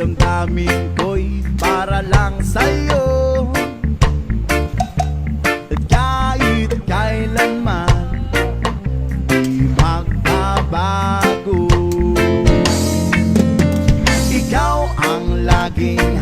damdamin ko'y para lang sa'yo. At kahit kailanman di magbabago. Ikaw ang laging